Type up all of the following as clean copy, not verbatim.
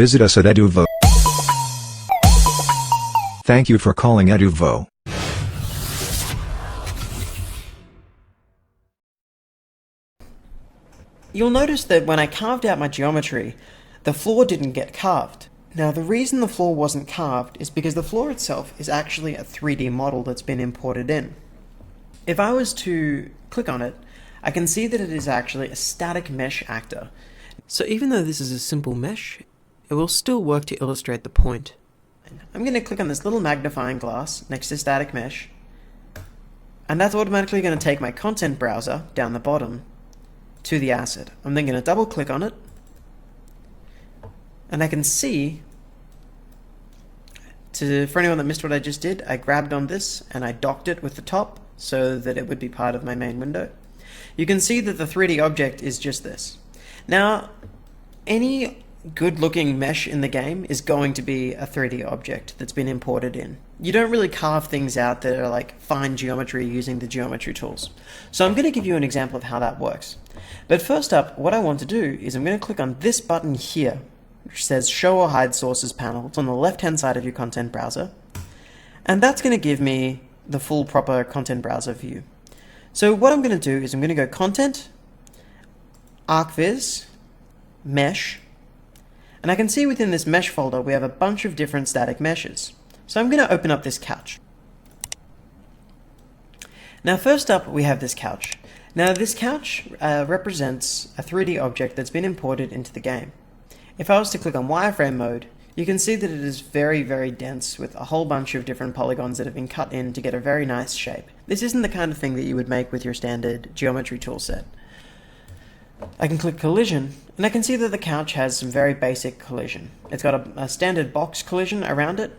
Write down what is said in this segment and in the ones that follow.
Visit us at Eduvvo. Thank you for calling Eduvvo. You'll notice that when I carved out my geometry, the floor didn't get carved. Now the reason the floor wasn't carved is because the floor itself is actually a 3D model that's been imported in. If I was to click on it, I can see that it is actually a static mesh actor. So even though this is a simple mesh, it will still work to illustrate the point. I'm going to click on this little magnifying glass next to static mesh, and that's automatically going to take my content browser down the bottom to the asset. I'm then going to double click on it, and I can see, for anyone that missed what I just did, I grabbed on this and I docked it with the top so that it would be part of my main window. You can see that the 3D object is just this. Now, any good looking mesh in the game is going to be a 3D object that's been imported in. You don't really carve things out that are like fine geometry using the geometry tools. So I'm going to give you an example of how that works. But first up, what I want to do is I'm going to click on this button here, which says Show or Hide Sources panel. It's on the left-hand side of your content browser. And that's going to give me the full proper content browser view. So what I'm going to do is I'm going to go Content, ArcViz, Mesh, and I can see within this mesh folder we have a bunch of different static meshes. So I'm going to open up this couch. Now first up we have this couch. Now this couch represents a 3D object that's been imported into the game. If I was to click on wireframe mode, you can see that it is very, very dense with a whole bunch of different polygons that have been cut in to get a very nice shape. This isn't the kind of thing that you would make with your standard geometry toolset. I can click collision, and I can see that the couch has some very basic collision. It's got a standard box collision around it,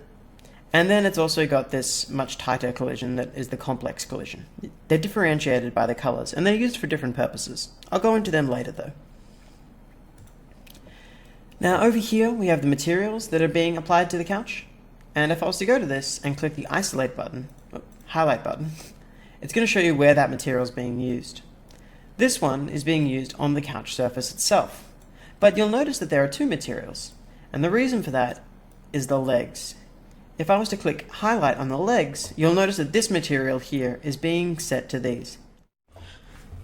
and then it's also got this much tighter collision that is the complex collision. They're differentiated by the colors, and they're used for different purposes. I'll go into them later though. Now over here we have the materials that are being applied to the couch, and if I was to go to this and click the isolate button, highlight button, it's going to show you where that material is being used. This one is being used on the couch surface itself, but you'll notice that there are two materials, and the reason for that is the legs. If I was to click highlight on the legs, you'll notice that this material here is being set to these.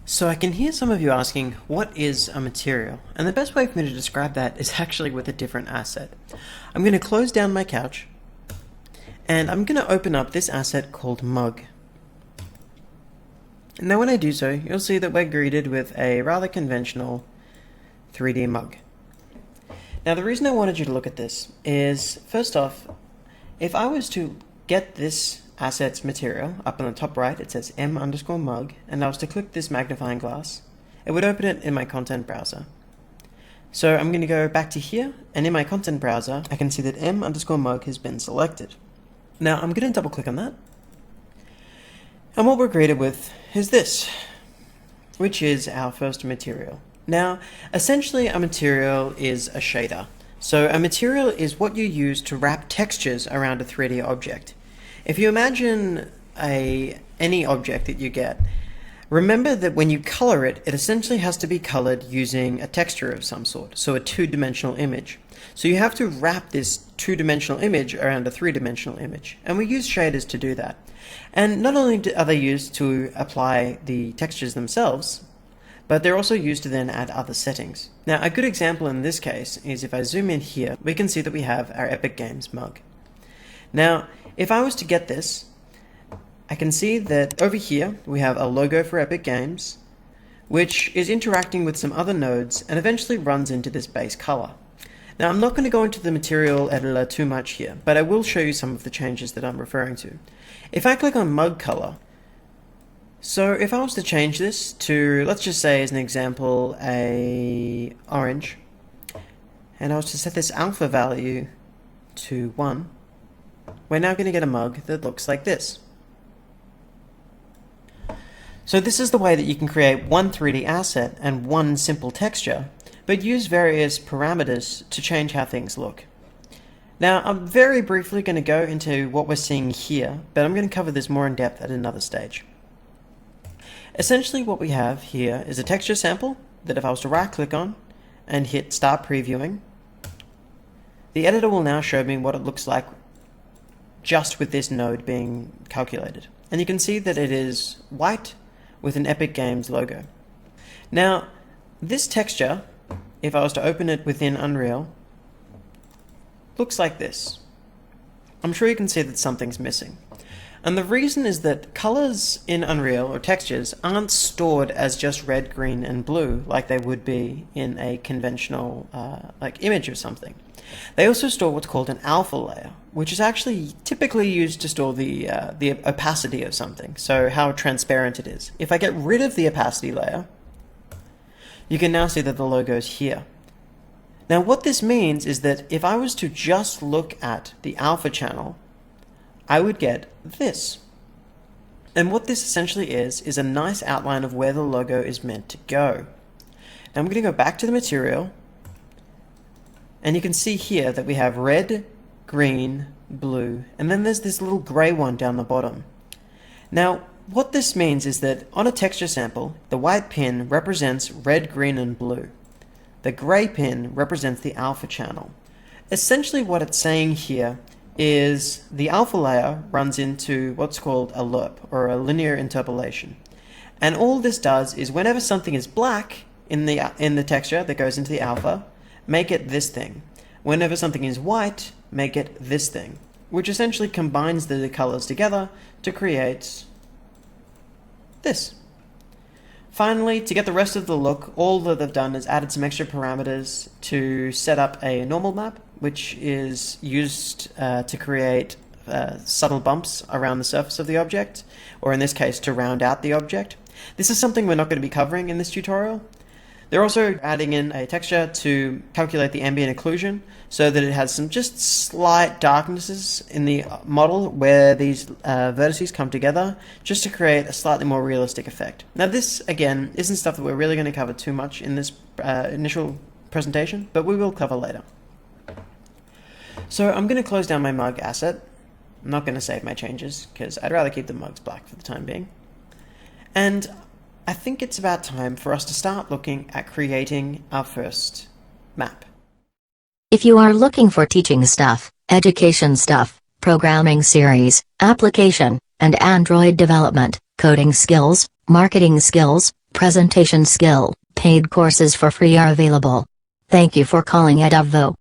So I can hear some of you asking, what is a material? And the best way for me to describe that is actually with a different asset. I'm going to close down my couch, and I'm going to open up this asset called mug. Now when I do so, you'll see that we're greeted with a rather conventional 3D mug. Now the reason I wanted you to look at this is, first off, if I was to get this asset's material, up on the top right it says m_mug, and I was to click this magnifying glass, it would open it in my content browser. So I'm going to go back to here, and in my content browser I can see that m_mug has been selected. Now I'm going to double click on that, and what we're greeted with is this, which is our first material. Now essentially a material is a shader. So a material is what you use to wrap textures around a 3D object. If you imagine any object that you get, remember that when you color it, it essentially has to be colored using a texture of some sort, so a two-dimensional image. So you have to wrap this two-dimensional image around a three-dimensional image, and we use shaders to do that. And not only are they used to apply the textures themselves, but they're also used to then add other settings. Now a good example in this case is if I zoom in here, we can see that we have our Epic Games mug. Now if I was to get this, I can see that over here we have a logo for Epic Games, which is interacting with some other nodes and eventually runs into this base color. Now I'm not going to go into the material editor too much here, but I will show you some of the changes that I'm referring to. If I click on mug color, so if I was to change this to, let's just say as an example, a orange, and I was to set this alpha value to 1, we're now going to get a mug that looks like this. So this is the way that you can create one 3D asset and one simple texture, but use various parameters to change how things look. Now I'm very briefly going to go into what we're seeing here, but I'm going to cover this more in depth at another stage. Essentially what we have here is a texture sample that if I was to right click on and hit start previewing, the editor will now show me what it looks like just with this node being calculated. And you can see that it is white with an Epic Games logo. Now, this texture, if I was to open it within Unreal, looks like this. I'm sure you can see that something's missing. And the reason is that colors in Unreal, or textures, aren't stored as just red, green, and blue like they would be in a conventional like image of something. They also store what's called an alpha layer, which is actually typically used to store the opacity of something, so how transparent it is. If I get rid of the opacity layer, you can now see that the logo is here. Now what this means is that if I was to just look at the alpha channel, I would get this. And what this essentially is a nice outline of where the logo is meant to go. Now I'm going to go back to the material, and you can see here that we have red, green, blue, and then there's this little gray one down the bottom. Now what this means is that on a texture sample, the white pin represents red, green, and blue. The gray pin represents the alpha channel. Essentially what it's saying here is the alpha layer runs into what's called a lerp, or a linear interpolation. And all this does is whenever something is black in the texture that goes into the alpha, make it this thing. Whenever something is white, make it this thing, which essentially combines the colors together to create this. Finally, to get the rest of the look, all that they've done is added some extra parameters to set up a normal map, which is used to create subtle bumps around the surface of the object, or in this case, to round out the object. This is something we're not going to be covering in this tutorial. They're also adding in a texture to calculate the ambient occlusion so that it has some just slight darknesses in the model where these vertices come together, just to create a slightly more realistic effect. Now this, again, isn't stuff that we're really going to cover too much in this initial presentation, but we will cover later. So I'm going to close down my mug asset. I'm not going to save my changes because I'd rather keep the mugs black for the time being. And I think it's about time for us to start looking at creating our first map. If you are looking for teaching stuff, education stuff, programming series, application, and Android development, coding skills, marketing skills, presentation skill, paid courses for free are available. Thank you for calling Eduvvo.